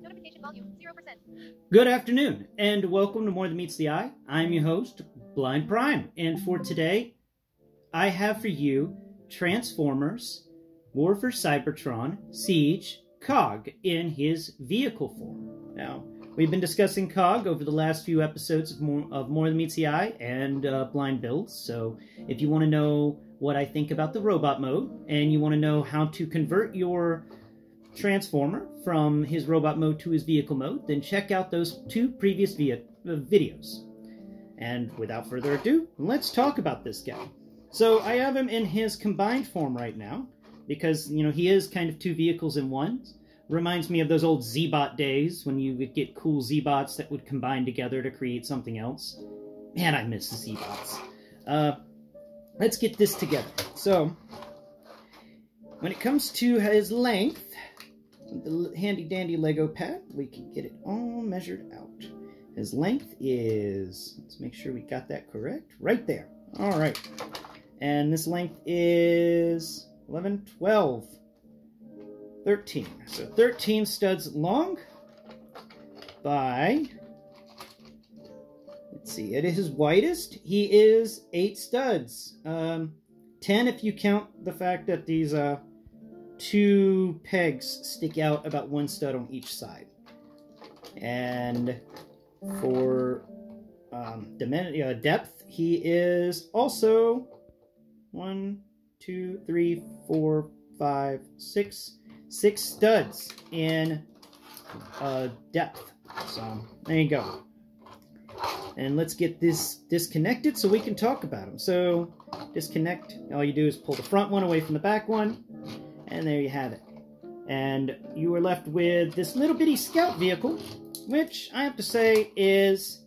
Notification volume 0%. Good afternoon, and welcome to More Than Meets the Eye. I'm your host, Blind Prime, and for today, I have for you Transformers War for Cybertron Seige Cog in his vehicle form. Now, we've been discussing Cog over the last few episodes of More Than Meets the Eye and Blind Builds, so if you want to know what I think about the robot mode, and you want to know how to convert your Transformer from his robot mode to his vehicle mode, then check out those two previous videos. And without further ado, let's talk about this guy. So I have him in his combined form right now, because, you know, he is kind of two vehicles in one. Reminds me of those old Z-Bot days when you would get cool Z-Bots that would combine together to create something else. Man, I miss the Z-Bots. Let's get this together. So, when it comes to his length, with the handy-dandy Lego pad, we can get it all measured out. His length is, let's make sure we got that correct, right there. All right. And this length is 11, 12, 13. So 13 studs long by, let's see, at his widest, he is 8 studs. 10 if you count the fact that these 2 pegs stick out about 1 stud on each side. And for depth, he is also 1, 2, 3, 4, 5, 6 studs in depth. So there you go. And let's get this disconnected so we can talk about them. So disconnect, all you do is pull the front one away from the back one, and there you have it. And you are left with this little bitty scout vehicle, which I have to say is,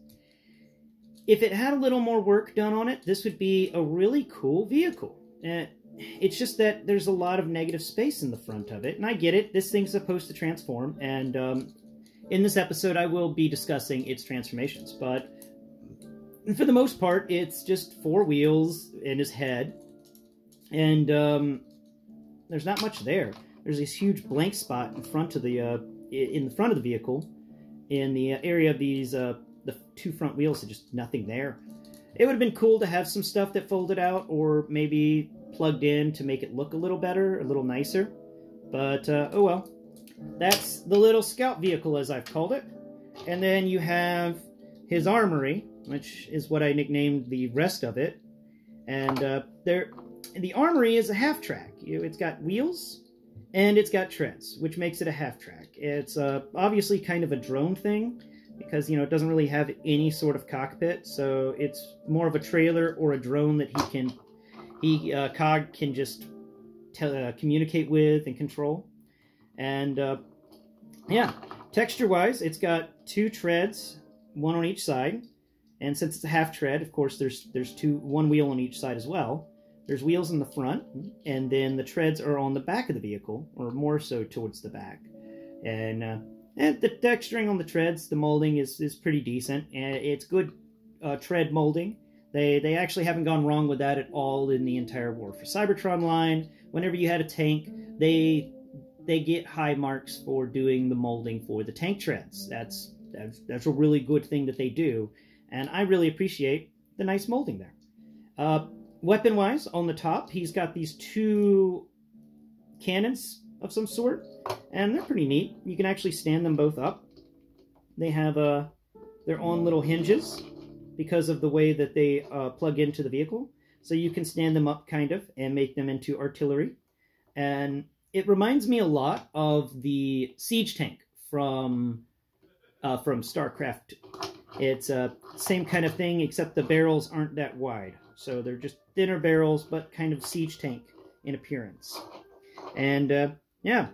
if it had a little more work done on it, this would be a really cool vehicle. It's just that there's a lot of negative space in the front of it, and I get it. This thing's supposed to transform, and in this episode I will be discussing its transformations, but for the most part, it's just 4 wheels in his head, and there's not much there. There's this huge blank spot in front of the front of the vehicle, in the area of these the 2 front wheels. There's just nothing there. It would have been cool to have some stuff that folded out, or maybe plugged in to make it look a little better, a little nicer. But oh well. That's the little scout vehicle, as I've called it. And then you have his Armory, which is what I nicknamed the rest of it. And the Armory is a half-track. It's got wheels, and it's got treads, which makes it a half-track. It's obviously kind of a drone thing, because, you know, it doesn't really have any sort of cockpit, so it's more of a trailer or a drone that Cog can just communicate with and control. And yeah, texture-wise, it's got 2 treads, 1 on each side, and since it's a half tread, of course, there's 1 wheel on each side as well. There's wheels in the front, and then the treads are on the back of the vehicle, or more so towards the back. And the texturing on the treads, the molding is pretty decent, and it's good tread molding. They actually haven't gone wrong with that at all in the entire War for Cybertron line. Whenever you had a tank, they get high marks for doing the molding for the tank treads. That's a really good thing that they do, and I really appreciate the nice molding there. Weapon-wise, on the top, he's got these 2 cannons of some sort, and they're pretty neat. You can actually stand them both up. They have their own little hinges because of the way that they plug into the vehicle. So you can stand them up, kind of, and make them into artillery. And it reminds me a lot of the siege tank from StarCraft. It's same kind of thing, except the barrels aren't that wide. So they're just thinner barrels, but kind of siege tank in appearance. And yeah,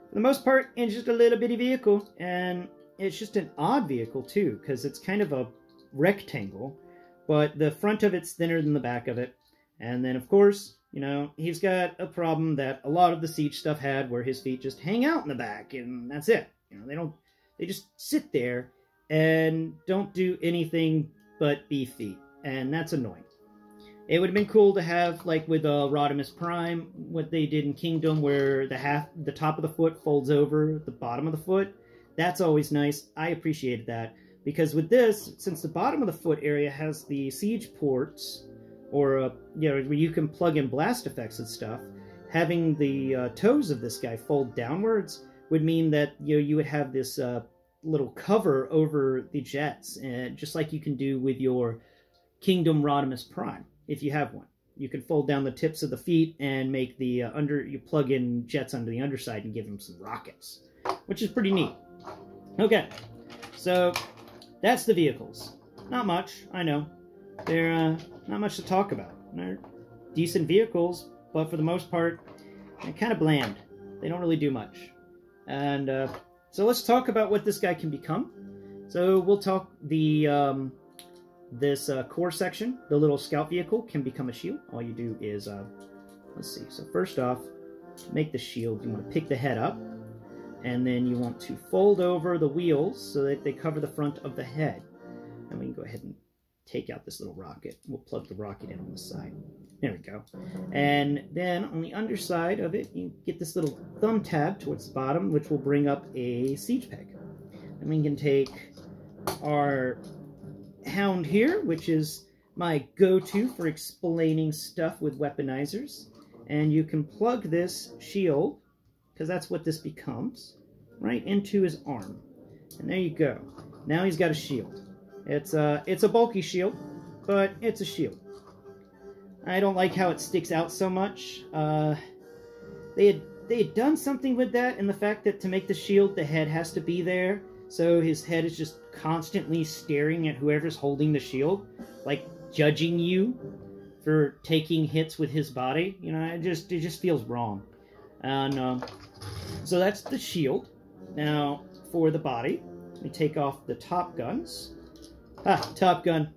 for the most part, it's just a little bitty vehicle, and it's just an odd vehicle too, because it's kind of a rectangle, but the front of it's thinner than the back of it. And then, of course, you know, he's got a problem that a lot of the siege stuff had, where his feet just hang out in the back, and that's it. You know, they just sit there and don't do anything but be feet, and that's annoying. It would have been cool to have, like with Rodimus Prime, what they did in Kingdom, where the top of the foot folds over the bottom of the foot. That's always nice. I appreciated that. Because with this, since the bottom of the foot area has the siege ports, or where you can plug in blast effects and stuff, having the toes of this guy fold downwards would mean that you would have this little cover over the jets, and just like you can do with your Kingdom Rodimus Prime, if you have one. You can fold down the tips of the feet and make the you plug in jets under the underside and give them some rockets, which is pretty neat. Okay, so that's the vehicles. Not much, I know. They're not much to talk about. They're decent vehicles, but for the most part, they're kind of bland. They don't really do much. And so let's talk about what this guy can become. So we'll talk this core section. The little scout vehicle can become a shield. All you do is, let's see. So first off, to make the shield, you want to pick the head up. And then you want to fold over the wheels so that they cover the front of the head. And we can go ahead and take out this little rocket. We'll plug the rocket in on the side. There we go. And then on the underside of it, you get this little thumb tab towards the bottom, which will bring up a siege peg. And we can take our hound here, which is my go-to for explaining stuff with weaponizers. And you can plug this shield, because that's what this becomes, right into his arm. And there you go. Now he's got a shield. It's a bulky shield, but it's a shield. I don't like how it sticks out so much. They had done something with that, and the fact that to make the shield, the head has to be there, so his head is just constantly staring at whoever's holding the shield, like judging you for taking hits with his body. You know, it just feels wrong. And so that's the shield. Now for the body, we take off the top guns. Top gun.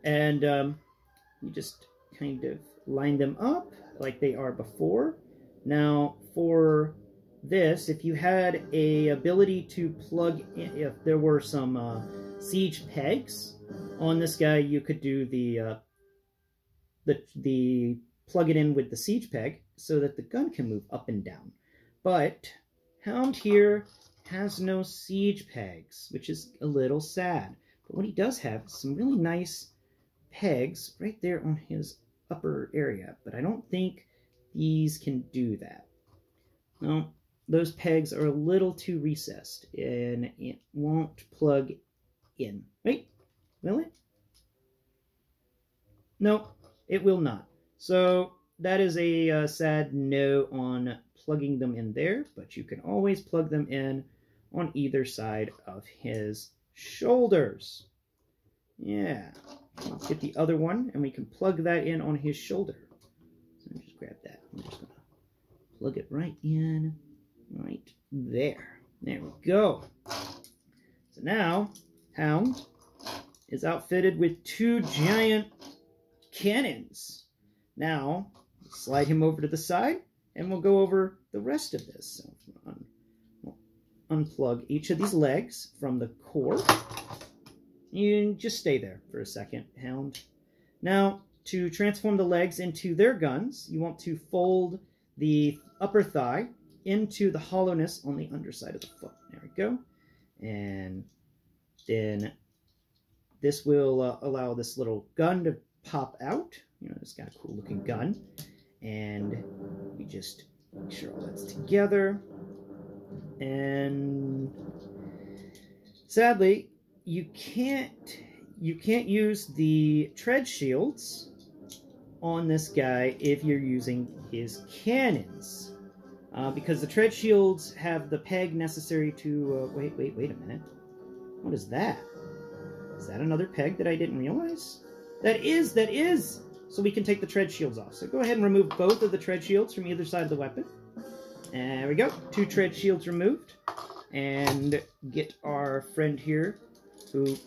And you just kind of line them up like they are before. Now for this, if you had a ability to plug in, if there were some siege pegs on this guy, you could do the plug it in with the siege peg so that the gun can move up and down. But Hound here has no siege pegs, which is a little sad. But what he does have is some really nice pegs right there on his upper area. But I don't think these can do that. No, those pegs are a little too recessed, and it won't plug in. Wait, will it? No, it will not. So that is a sad no on plugging them in there, but you can always plug them in on either side of his shoulders. Yeah. Let's get the other one, and we can plug that in on his shoulder. So just grab that. I'm just going to plug it right in, right there. There we go. So now, Hound is outfitted with 2 giant cannons. Now, slide him over to the side, and we'll go over the rest of this. So we'll unplug each of these legs from the core. You can just stay there for a second, Hound. Now, to transform the legs into their guns, you want to fold the upper thigh into the hollowness on the underside of the foot. There we go. And then this will allow this little gun to pop out. You know, it's got a cool looking gun. And we just make sure all that's together. And sadly, you can't use the tread shields on this guy if you're using his cannons. Because the tread shields have the peg necessary to... wait a minute. What is that? Is that another peg that I didn't realize? That is! So we can take the tread shields off. So go ahead and remove both of the tread shields from either side of the weapon. And there we go. 2 tread shields removed. And get our friend here who...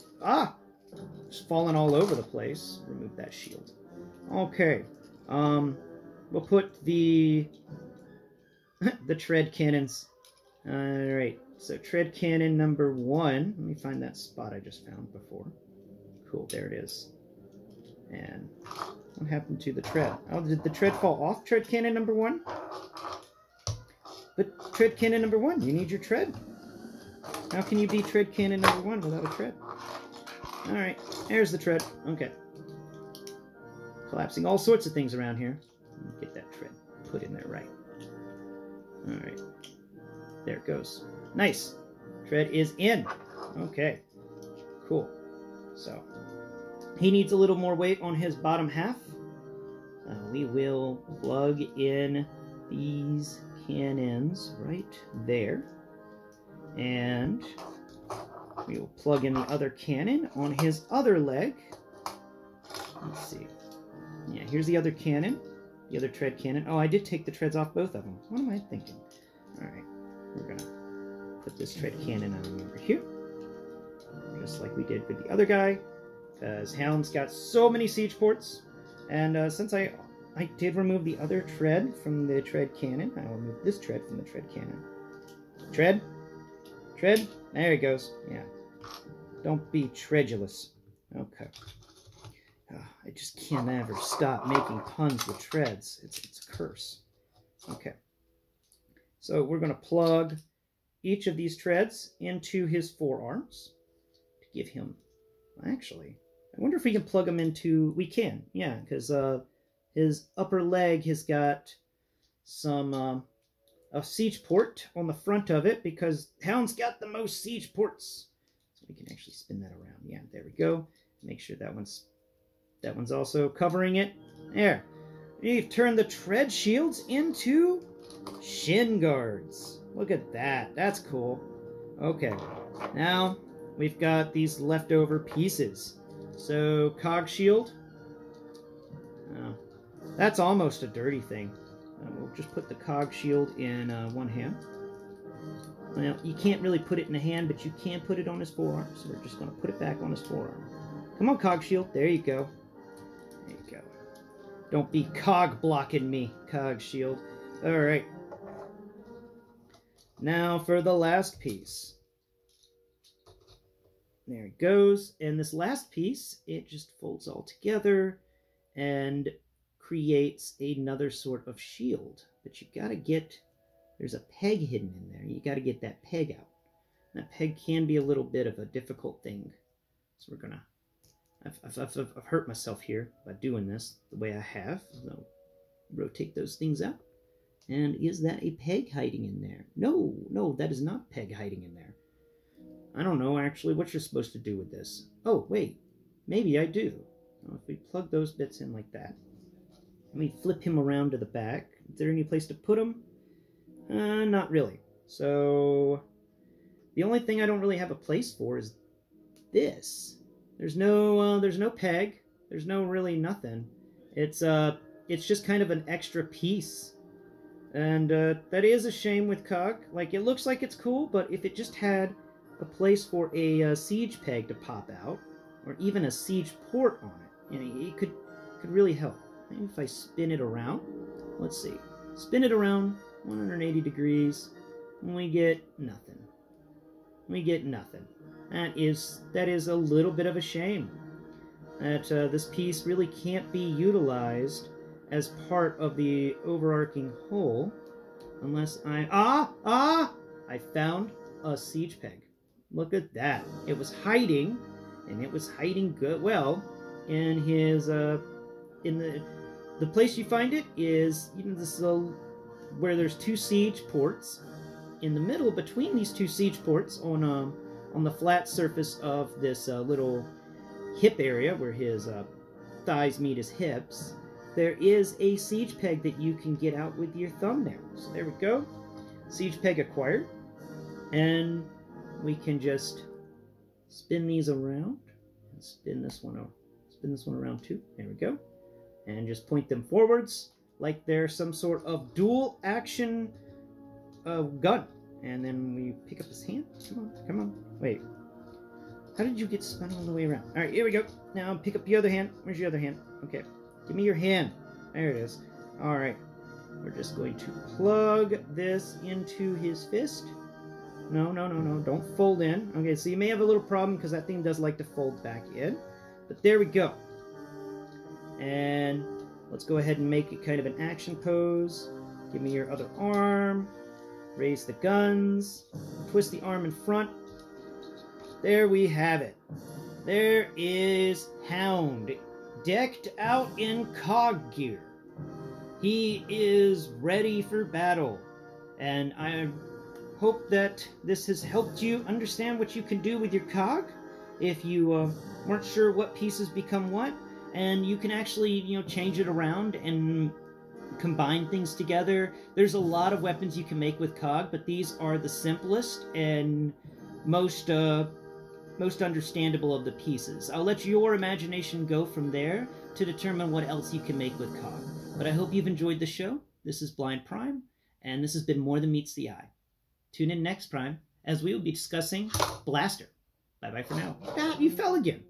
it's fallen all over the place. Remove that shield. Okay. We'll put the... the tread cannons. Alright. So tread cannon number 1. Let me find that spot I just found before. Cool. There it is. And What happened to the tread? Oh, did the tread fall off tread cannon number 1? But tread cannon number 1, you need your tread. How can you be tread cannon number 1 without a tread? Alright, there's the tread. Okay. Collapsing all sorts of things around here. Get that tread put in there right. Alright. There it goes. Nice. Tread is in. Okay. Cool. So, he needs a little more weight on his bottom half. We will plug in these cannons right there. And we will plug in the other cannon on his other leg. Let's see. Yeah, here's the other cannon. The other tread cannon. Oh, I did take the treads off both of them. What am I thinking? Alright. We're going to put this tread cannon on over here. Just like we did with the other guy. Because Hound's got so many siege ports. And since I did remove the other tread from the tread cannon, I'll remove this tread from the tread cannon. Tread? Tread? There he goes. Yeah. Don't be tredulous. Okay. I just can't ever stop making puns with treads. It's a curse. Okay. So we're going to plug each of these treads into his forearms to give him... Actually, I wonder if we can plug them into... We can, yeah, because his upper leg has got some... a siege port on the front of it, because Hound's got the most siege ports. So we can actually spin that around. Yeah, there we go. Make sure that one's also covering it. There. We've turned the tread shields into shin guards. Look at that. That's cool. Okay. Now, we've got these leftover pieces. So, cog shield. That's almost a dirty thing. We'll just put the cog shield in one hand. Well, you can't really put it in a hand, but you can put it on his forearm. So we're just going to put it back on his forearm. Come on, cog shield. There you go. There you go. Don't be cog blocking me, cog shield. Alright. Now for the last piece. There it goes. And this last piece, it just folds all together and creates another sort of shield. But you gotta get... There's a peg hidden in there. You gotta get that peg out. That peg can be a little bit of a difficult thing. So we're gonna... I've hurt myself here by doing this the way I have. So rotate those things out. And is that a peg hiding in there? No, no, that is not peg hiding in there. I don't know, actually, what you're supposed to do with this. Oh, wait. Maybe I do. Well, if we plug those bits in like that, let me flip him around to the back. Is there any place to put him? Not really. So, the only thing I don't really have a place for is this. There's no peg. There's no really nothing. It's just kind of an extra piece. And that is a shame with Cog. Like, it looks like it's cool, but if it just had a place for a siege peg to pop out, or even a siege port on it, you know, it could really help. Maybe if I spin it around, let's see, spin it around 180 degrees, and we get nothing. We get nothing. That is a little bit of a shame that this piece really can't be utilized as part of the overarching whole, unless I... I found a siege peg. Look at that. It was hiding, and it was hiding well in his, in the place you find it is, you know, this where there's two siege ports. In the middle, between these two siege ports, on the flat surface of this little hip area where his thighs meet his hips, there is a siege peg that you can get out with your thumbnail. So there we go. Siege peg acquired. And we can just spin these around. And spin this one around too. There we go. And just point them forwards like they're some sort of dual action gun. And then we pick up his hand. Come on. Wait. How did you get spun all the way around? Alright, here we go. Now pick up the other hand. Where's your other hand? Okay. Give me your hand. There it is. Alright. We're just going to plug this into his fist. No. Don't fold in. Okay, so you may have a little problem because that thing does like to fold back in. But there we go. And let's go ahead and make it kind of an action pose. Give me your other arm. Raise the guns. Twist the arm in front. There we have it. There is Hound, decked out in cog gear. He is ready for battle. And I hope that this has helped you understand what you can do with your cog. If you weren't sure what pieces become what, and you can actually, change it around and combine things together. There's a lot of weapons you can make with cog, but these are the simplest and most understandable of the pieces. I'll let your imagination go from there to determine what else you can make with cog. But I hope you've enjoyed the show. This is Blind Prime, and this has been More Than Meets the Eye. Tune in next Prime, as we will be discussing Blaster. Bye-bye for now. Ah, you fell again.